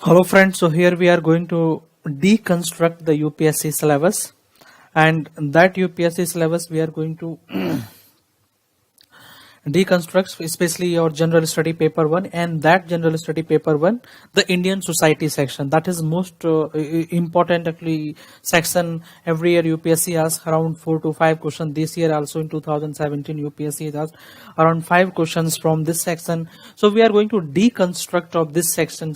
Hello friends, so here we are going to deconstruct the UPSC syllabus, and that UPSC syllabus we are going to deconstruct, especially your general study paper 1, and that general study paper 1, the Indian society section. That is most important actually section. Every year UPSC asks around 4 to 5 questions. This year also in 2017 UPSC asked around 5 questions from this section. So we are going to deconstruct of this section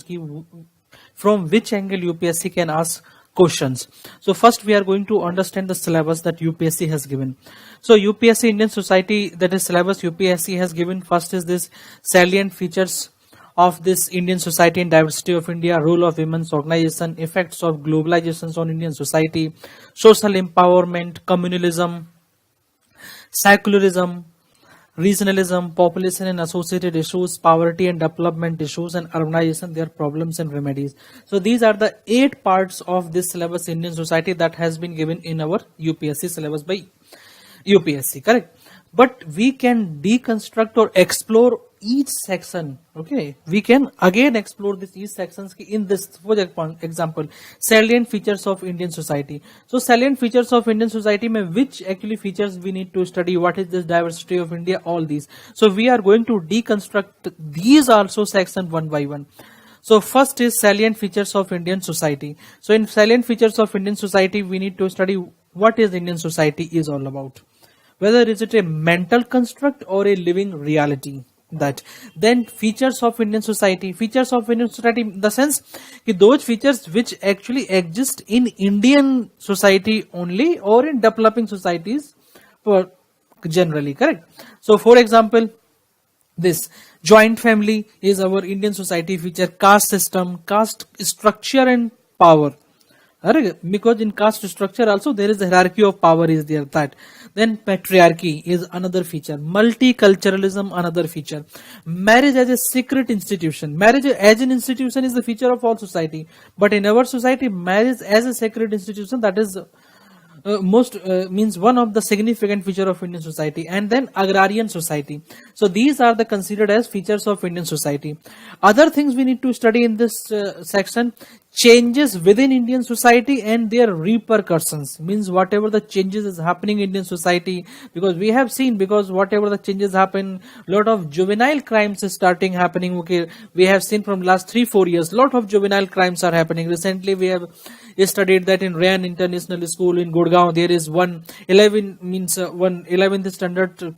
from which angle UPSC can ask questions. So first we are going to understand the syllabus that UPSC has given. So UPSC Indian Society, that is syllabus UPSC has given. First is this salient features of this Indian society and diversity of India, role of women's organization, effects of globalization on Indian society, social empowerment, communalism, secularism, regionalism, population and associated issues, poverty and development issues, and urbanization, their problems and remedies. So these are the 8 parts of this syllabus Indian society that has been given in our UPSC syllabus by UPSC, correct? But we can deconstruct or explore each section. Okay, we can again explore this each sections in this. For example, salient features of Indian society. So salient features of Indian society mein which actually features we need to study, what is this diversity of India, all these. So we are going to deconstruct these also section one by one. So first is salient features of Indian society. So in salient features of Indian society, we need to study what is Indian society is all about, whether is it a mental construct or a living reality. That then features of Indian society in the sense that those features which actually exist in Indian society only or in developing societies for generally, correct? So for example, this joint family is our Indian society feature, caste system, caste structure and power. Because in caste structure also there is a hierarchy of power is there. That then patriarchy is another feature, multiculturalism another feature, marriage as a secret institution. Marriage as an institution is the feature of all society, but in our society marriage as a sacred institution, that is most means one of the significant feature of Indian society. And then agrarian society. So these are the considered as features of Indian society. Other things we need to study in this section, changes within Indian society and their repercussions, means whatever the changes is happening in Indian society, because we have seen, because whatever the changes happen, lot of juvenile crimes is starting happening. Okay, we have seen from last 3-4 years lot of juvenile crimes are happening. Recently we have studied that in Ryan International School in Gurgaon there is one 11th standard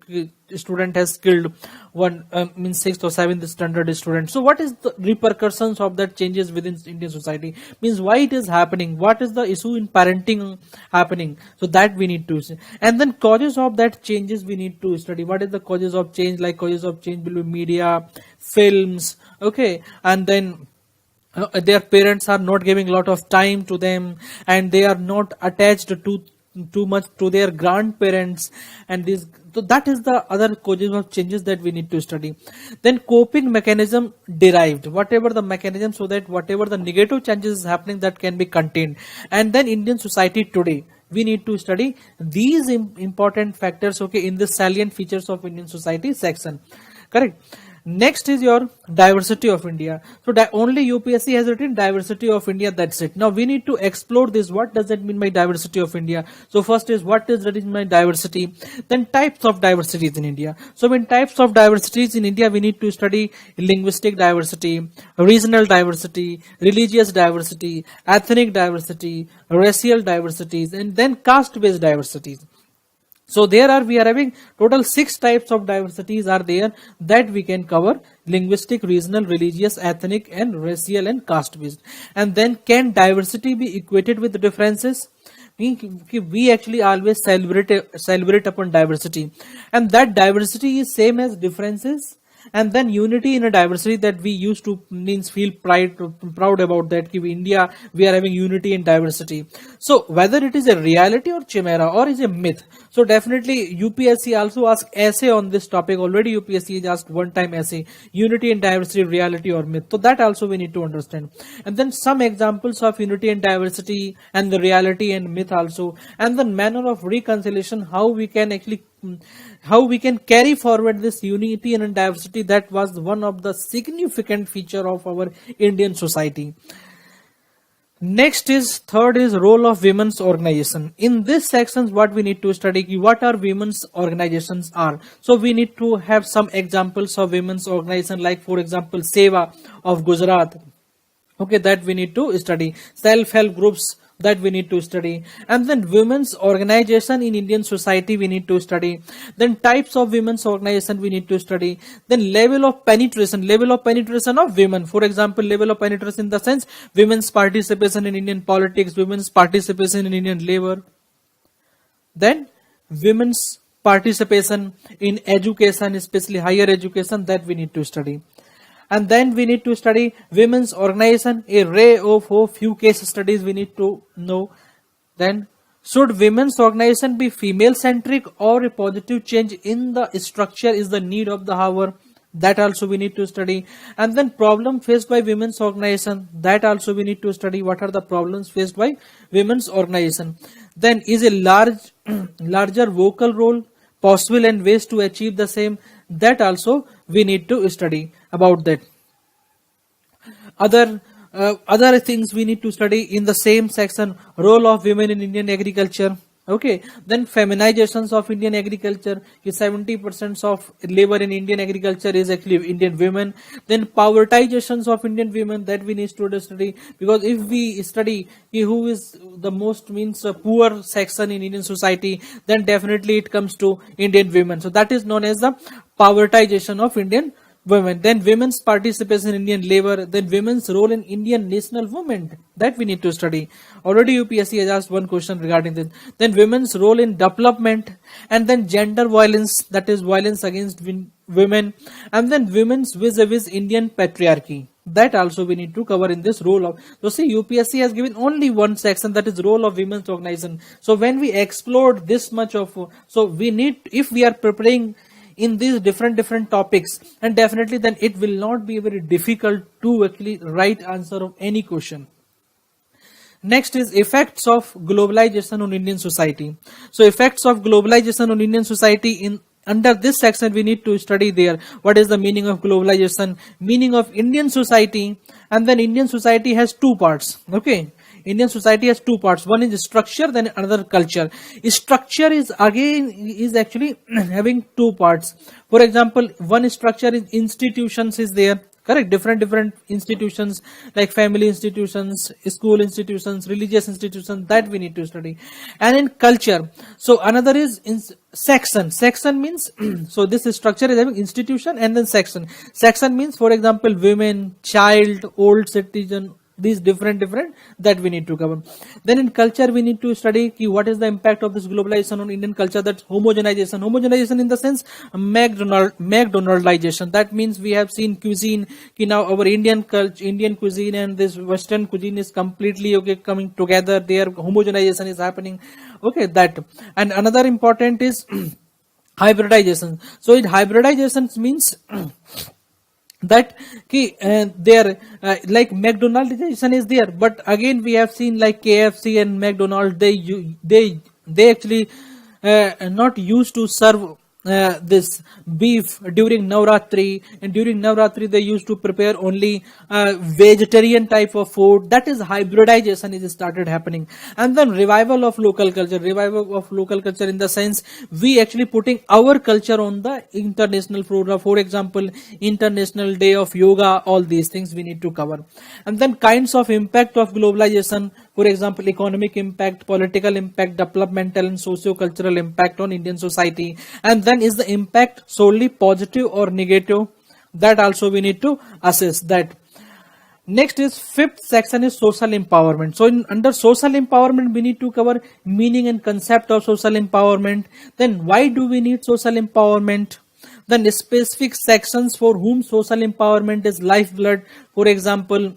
student has killed one 6th or 7th standard student. So what is the repercussions of that changes within Indian society, means why it is happening, what is the issue in parenting happening, so that we need to see. And then causes of that changes we need to study, what is the causes of change, like causes of change will be media, films, okay, and then their parents are not giving a lot of time to them, and they are not attached to too much to their grandparents, and this, so that is the other causes of changes that we need to study. Then coping mechanism derived, whatever the mechanism, so that whatever the negative changes is happening, that can be contained. And then Indian society today, we need to study these important factors, okay, in the salient features of Indian society section, correct? Next is your diversity of India. So only UPSC has written diversity of India, that's it. Now we need to explore this, what does that mean by diversity of India. So first is what is that in my diversity, then types of diversities in India. So in types of diversities in India, we need to study linguistic diversity, regional diversity, religious diversity, ethnic diversity, racial diversities, and then caste based diversities. So we are having total 6 types of diversities are there that we can cover: linguistic, regional, religious, ethnic, and racial and caste based. And then can diversity be equated with differences? We actually always celebrate upon diversity, and that diversity is same as differences. And then unity in a diversity, that we used to means feel proud about that India, we are having unity in diversity. So whether it is a reality or chimera or is a myth, So definitely UPSC also asked essay on this topic. Already UPSC has asked one time essay, unity and diversity, reality or myth. So that also we need to understand. And then some examples of unity and diversity and the reality and myth also, and the manner of reconciliation, how we can actually how we can carry forward this unity and diversity. That was one of the significant feature of our Indian society. Next is third is role of women's organization. In this sections, what we need to study, what are women's organizations are. So we need to have some examples of women's organization, like for example Seva of Gujarat. Okay, that we need to study. Self-help groups, that we need to study. And then women's organization in Indian society we need to study. Then types of women's organization we need to study. Then level of penetration of women. For example, level of penetration in the sense women's participation in Indian politics, women's participation in Indian labor. Then women's participation in education, especially higher education, that we need to study. And then we need to study women's organization, a array of few case studies we need to know. Then, should women's organization be female centric or a positive change in the structure is the need of the hour? That also we need to study. And then problem faced by women's organization, that also we need to study. What are the problems faced by women's organization? Then, is a larger vocal role possible and ways to achieve the same? That also we need to study about that. Other things we need to study in the same section, role of women in Indian agriculture. Okay, then feminizations of Indian agriculture, 70% of labor in Indian agriculture is actually Indian women. Then povertizations of Indian women, that we need to study, because if we study who is the most means poor section in Indian society, then definitely it comes to Indian women. So that is known as the povertization of Indian women. Then women's participation in Indian labor, then women's role in Indian national movement, that we need to study. Already UPSC has asked one question regarding this. Then women's role in development, and then gender violence, that is violence against women, and then women's vis-a-vis Indian patriarchy. That also we need to cover in this role of. So see, UPSC has given only one section, that is role of women's organization. So when we explored this much of, so we need, if we are preparing in these different topics, and definitely then it will not be very difficult to actually write answer of any question. Next is effects of globalization on Indian society. So effects of globalization on Indian society, in under this section we need to study there what is the meaning of globalization, meaning of Indian society, and then Indian society has two parts. Okay, Indian society has two parts. One is structure, then another culture. Structure is actually having two parts. For example, one structure is institutions is there. Correct, different institutions like family institutions, school institutions, religious institutions, that we need to study. And in culture, so another is in section. Section means so this structure is having institution and then section. Section means, for example, women, child, old citizen, these different that we need to cover. Then in culture we need to study what is the impact of this globalization on Indian culture. That's homogenization in the sense McDonaldization. That means we have seen cuisine now our Indian cuisine and this Western cuisine is completely coming together. Their homogenization is happening. Okay, that. And another important is hybridization. So it hybridization means that there like McDonaldization is there, but again we have seen like KFC and McDonald, they actually not used to serve this beef during Navratri, and during Navratri they used to prepare only vegetarian type of food. That is hybridization is started happening. And then revival of local culture in the sense we actually putting our culture on the international program. For example, International Day of Yoga, all these things we need to cover. And then kinds of impact of globalization, for example, economic impact, political impact, developmental and socio-cultural impact on Indian society. And then is the impact solely positive or negative? That also we need to assess that. Next is fifth section is social empowerment. So under social empowerment we need to cover meaning and concept of social empowerment. Then why do we need social empowerment? Then specific sections for whom social empowerment is lifeblood. For example,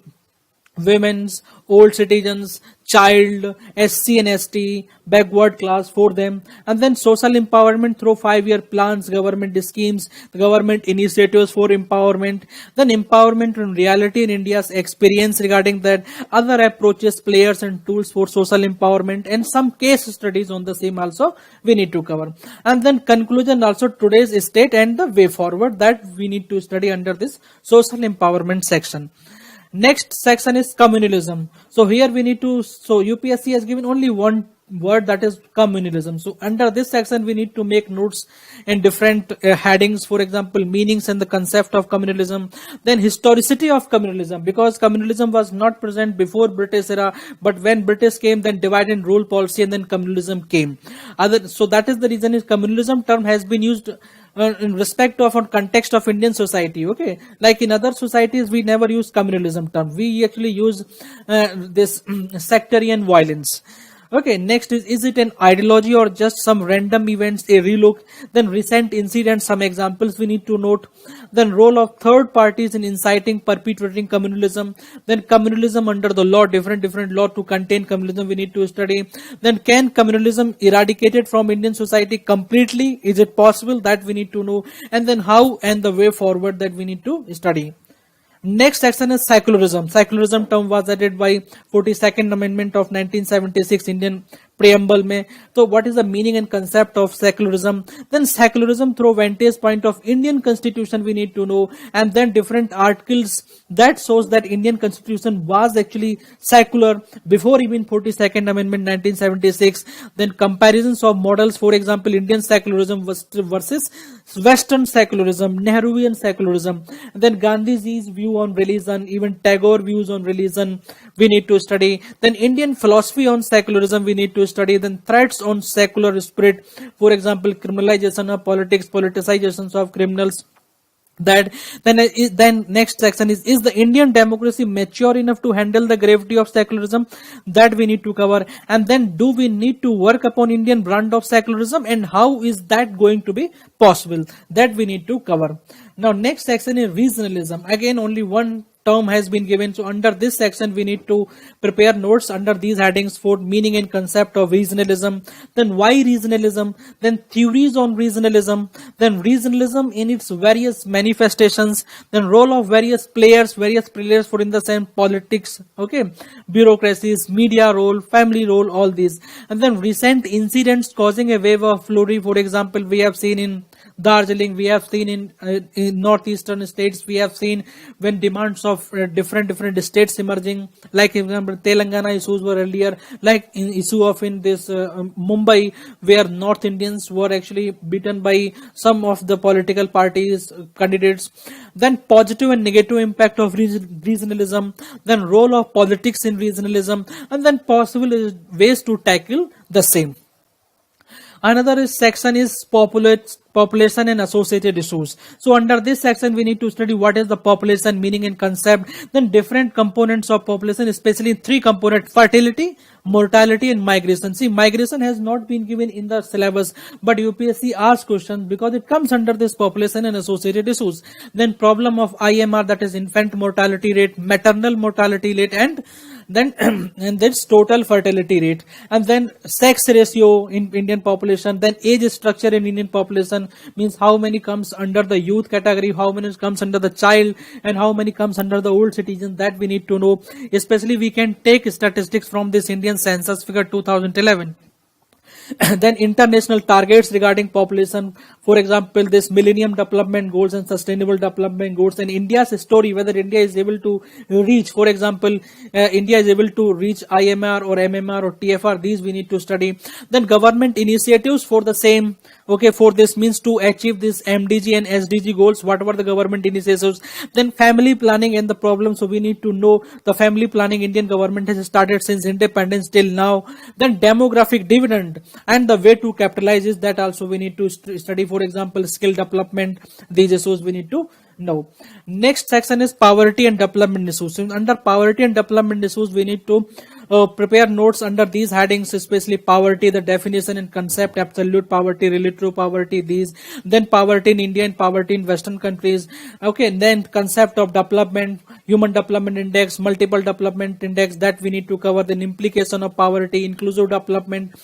women's, old citizens, child, SC and ST, backward class for them, and then social empowerment through 5-year plans, government schemes, government initiatives for empowerment, then empowerment in reality in India's experience regarding that, other approaches, players and tools for social empowerment, and some case studies on the same also we need to cover. And then conclusion also today's state and the way forward that we need to study under this social empowerment section. Next section is communalism. So here we need to, so UPSC has given only one word, that is communalism. So under this section we need to make notes in different headings, for example meanings and the concept of communalism, then historicity of communalism, because communalism was not present before British era, but when British came, then divide and rule policy, and then communalism came. So that is the reason is communalism term has been used in respect of or context of Indian society. Okay, like in other societies we never use communalism term, we actually use this sectarian violence. Okay, next is it an ideology or just some random events, a relook, then recent incidents, some examples we need to note, then role of third parties in inciting, perpetuating communalism, then communalism under the law, different law to contain communalism we need to study, then can communalism eradicated from Indian society completely, is it possible, that we need to know, and then how and the way forward that we need to study. Next section is secularism. Secularism term was added by 42nd Amendment of 1976 Indian preamble में. So what is the meaning and concept of secularism? Then secularism through vantage point of Indian constitution we need to know, and then different articles that shows that Indian constitution was actually secular before even 42nd Amendment 1976. Then comparisons of models, for example Indian secularism versus Western secularism, Nehruvian secularism, and then Gandhiji's view on religion, even Tagore views on religion we need to study. Then Indian philosophy on secularism we need to study. Then threats on secular spirit, for example criminalization of politics, politicizations of criminals. That then next section is the Indian democracy mature enough to handle the gravity of secularism, that we need to cover. And then do we need to work upon Indian brand of secularism, and how is that going to be possible, that we need to cover. Now next section is regionalism. Again only one term has been given, so under this section we need to prepare notes under these headings for meaning and concept of regionalism, then why regionalism, then theories on regionalism, then regionalism in its various manifestations, then role of various players for in the same politics, okay, bureaucracies, media role, family role, all these, and then recent incidents causing a wave of flurry. For example we have seen in Darjeeling, we have seen in northeastern states, we have seen when demands of different states emerging, like for example Telangana issues were earlier, like in issue of in this Mumbai, where North Indians were actually beaten by some of the political parties candidates. Then positive and negative impact of regionalism, then role of politics in regionalism, and then possible ways to tackle the same. Another section is population and associated issues. So under this section we need to study what is the population, meaning and concept, then different components of population, especially three components: fertility, mortality and migration. See, migration has not been given in the syllabus, but UPSC asks questions because it comes under this population and associated issues. Then problem of IMR, that is infant mortality rate, maternal mortality rate, and then and that's total fertility rate, and then sex ratio in Indian population, then age structure in Indian population, means how many comes under the youth category, how many comes under the child, and how many comes under the old citizen, that we need to know. Especially we can take statistics from this Indian census figure 2011. Then international targets regarding population, for example this Millennium Development Goals and Sustainable Development Goals, and India's story, whether India is able to reach, for example India is able to reach IMR or MMR or TFR, these we need to study. Then government initiatives for the same, okay, for this means to achieve this MDG and SDG goals, whatever the government initiatives. Then family planning and the problem, so we need to know the family planning Indian government has started since independence till now. Then demographic dividend and the way to capitalize is, that also we need to study. For example skill development, these issues we need to know. Next section is poverty and development issues. Under poverty and development issues we need to prepare notes under these headings, especially poverty, the definition and concept, absolute poverty, relative poverty, these, then poverty in India and poverty in Western countries. Okay, then concept of development, human development index, multiple development index, that we need to cover. Then implication of poverty, inclusive development,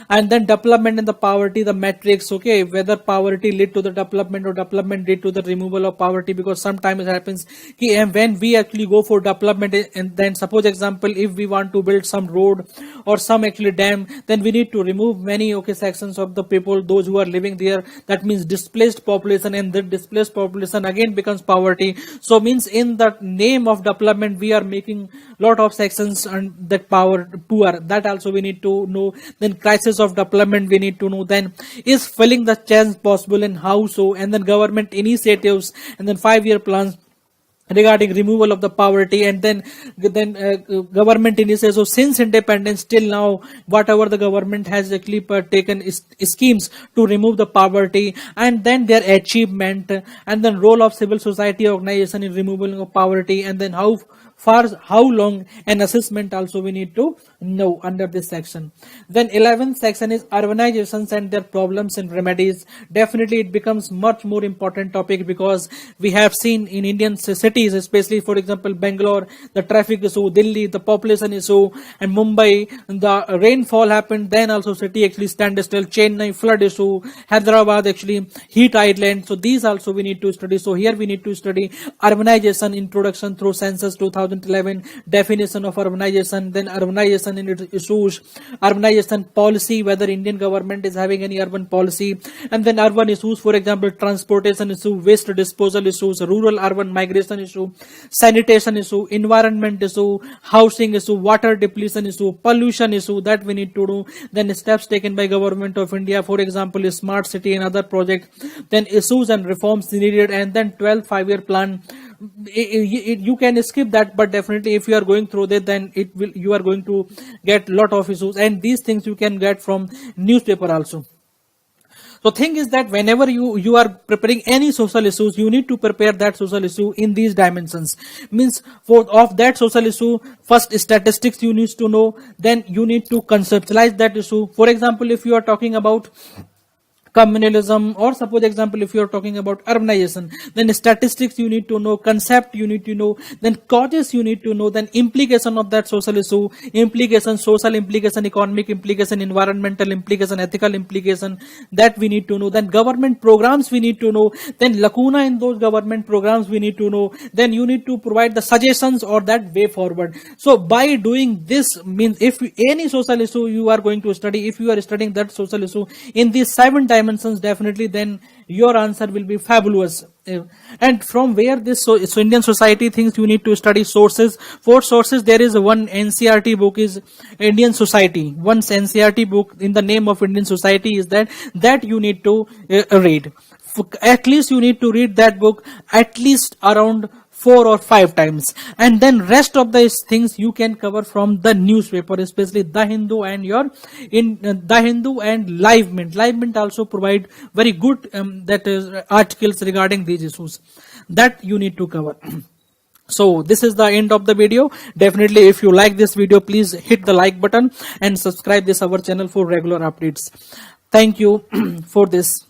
and then development and the poverty, the metrics. Okay, whether poverty lead to the development or development lead to the removal of poverty, because sometimes it happens when we actually go for development, and then suppose example, if we want to build some road or some actually dam, then we need to remove many sections of the people, those who are living there, that means displaced population, and the displaced population again becomes poverty. So means in the name of development we are making lot of sections and that poor, that also we need to know. Then crisis of development we need to know. Then is filling the chance possible and how so, and then government initiatives, and then 5-year plans regarding removal of the poverty, and then government initiatives. So since independence till now, whatever the government has actually taken schemes to remove the poverty, and then their achievement, and then role of civil society organization in removal of poverty, and then how long, an assessment also we need to know under this section. Then 11th section is urbanizations and their problems and remedies. Definitely it becomes much more important topic, because we have seen in Indian cities, especially for example Bangalore, the traffic issue, Delhi, the population issue, and Mumbai, the rainfall happened, then also city actually stand still, Chennai flood issue, Hyderabad actually heat island. So these also we need to study. So here we need to study urbanization, introduction through census 2011, definition of urbanization, then urbanization in its issues, urbanization policy, whether Indian government is having any urban policy, and then urban issues, for example transportation issue, waste disposal issues, rural urban migration issue, sanitation issue, environment issue, housing issue, water depletion issue, pollution issue, that we need to do. Then steps taken by government of India, for example smart city and other projects, then issues and reforms needed, and then 12 5-year plan. You can skip that, but definitely if you are going through that, then you are going to get lot of issues, and these things you can get from newspaper also. So thing is that whenever you are preparing any social issues, you need to prepare that social issue in these dimensions. Means of that social issue, first statistics you need to know, then you need to conceptualize that issue. For example, if you are talking about communalism, or suppose example if you are talking about urbanization, then statistics you need to know, concept you need to know, then causes you need to know, then implication of that social issue, implication, social implication, economic implication, environmental implication, ethical implication, that we need to know. Then government programs we need to know, then lacuna in those government programs we need to know, then you need to provide the suggestions or that way forward. So by doing this, means if any social issue you are going to study, if you are studying that social issue in these 7 dimensions, definitely then your answer will be fabulous. And from where this so Indian society things, you need to study sources. For sources, there is one NCRT book is Indian Society. One NCRT book in the name of Indian Society is that you need to read. At least you need to read that book at least around 4 or 5 times, and then rest of these things you can cover from the newspaper, especially The Hindu and The Hindu and Live Mint. Live Mint also provide very good articles regarding these issues that you need to cover. So this is the end of the video. Definitely if you like this video, please hit the like button and subscribe this our channel for regular updates. Thank you for this.